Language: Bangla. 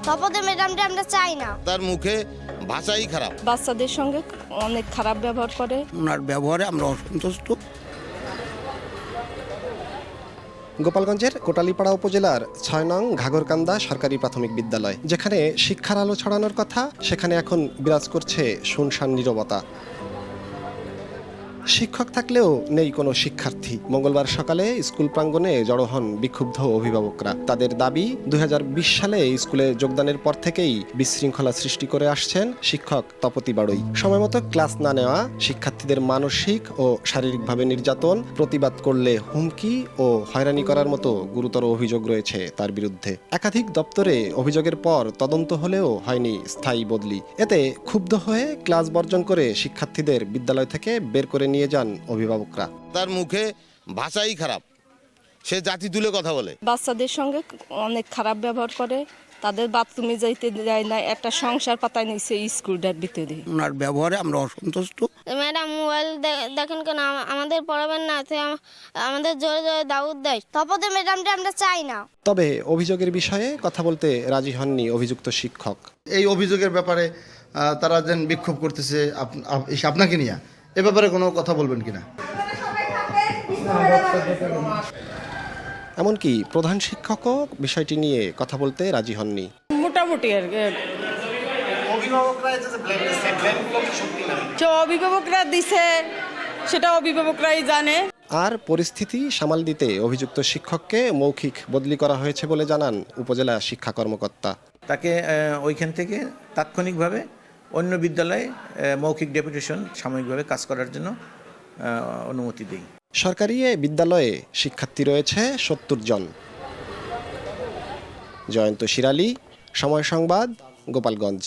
তপদে ম্যাডামটা আমরা চাই না। তার মুখে ভাষাই খারাপ। বাচ্চাদের সঙ্গে অনেক খারাপ ব্যবহার করে। ওনার ব্যবহারে আমরা অসন্তুষ্ট। গোপালগঞ্জের কোটালীপাড়া উপজেলার ৬ নং ঘাগরকান্দা সরকারি প্রাথমিক বিদ্যালয়, যেখানে শিক্ষার আলো ছড়ানোর কথা, সেখানে এখন বিরাজ করছে শুনশান নীরবতা। শিক্ষক থাকলেও নেই কোনো শিক্ষার্থী। মঙ্গলবার সকালে স্কুল প্রাঙ্গণে জড়ো হন বিক্ষুব্ধ অভিভাবকরা। তাদের দাবি, ২০২০ সালে স্কুলে যোগদানের পর থেকেই বিশৃঙ্খলা সৃষ্টি করে আসছেন শিক্ষক তপতি বাড়ই। সময়মতো ক্লাস না নেওয়া, শিক্ষার্থীদের মানসিক ও শারীরিকভাবে নির্যাতন, প্রতিবাদ করলে হুমকি ও হয়রানি করার মতো গুরুতর অভিযোগ রয়েছে তার বিরুদ্ধে। একাধিক দপ্তরে অভিযোগের পর তদন্ত হলেও হয়নি স্থায়ী বদলি। এতে ক্ষুব্ধ হয়ে ক্লাস বর্জন করে শিক্ষার্থীদের বিদ্যালয় থেকে বের করে নিয়ে যান অভিভাবকরা। তার মুখে ভাষাই খারাপ, সে জাতি তুলে কথা বলে। বাচ্চাদের সঙ্গে অনেক খারাপ ব্যবহার করে, তাদের বাথরুমে যাইতে দেয় না, একটা সংসার পাতায় নিচ্ছে স্কুলটার ভিতরে। ওনার ব্যবহারে আমরা অসন্তুষ্ট। ম্যাডাম মোবাইল দেখেন কেন, আমাদের পড়াবেন না, আমাদের জোরে জোরে দাউদ দেয়। তপদে ম্যাডামটা আমরা চাই না। তবে অভিযোগের বিষয়ে কথা বলতে রাজি হননি অভিযুক্ত শিক্ষক। এই অভিযোগের ব্যাপারে তারা যেন বিক্ষোভ করতেছে আপনাকে নিয়ে, এ ব্যাপারে কোনো কথা বলবেন কিনা? এমনকি প্রধান শিক্ষকও বিষয়টি নিয়ে কথা বলতে রাজি হননি। মোটামুটি আর অভিভাবকরা দিছে, সেটা অভিভাবকরাই জানে। আর পরিস্থিতি সামাল দিতে অভিযুক্ত শিক্ষককে মৌখিক বদলি করা হয়েছে বলে জানান উপজেলা শিক্ষা কর্মকর্তা। তাকে ওইখান থেকে তাৎক্ষণিকভাবে অন্য বিদ্যালয়ে মৌখিক ডেপুটেশন সাময়িকভাবে কাজ করার জন্য অনুমতি দেই। সরকারি এ বিদ্যালয়ে শিক্ষার্থী রয়েছে ৭০ জন। জয়ন্ত শিরালী, সময় সংবাদ, গোপালগঞ্জ।